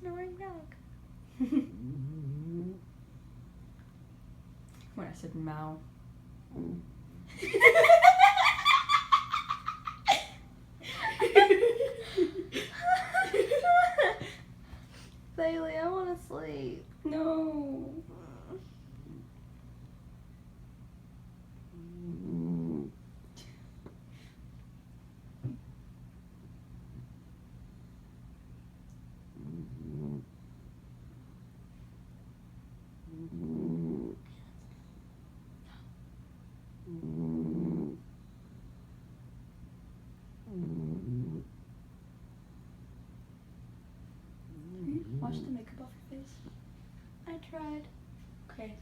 Snoring dog. When I said Mao. Bailey, I want to sleep. No. Wash the makeup off your face. I tried. Okay.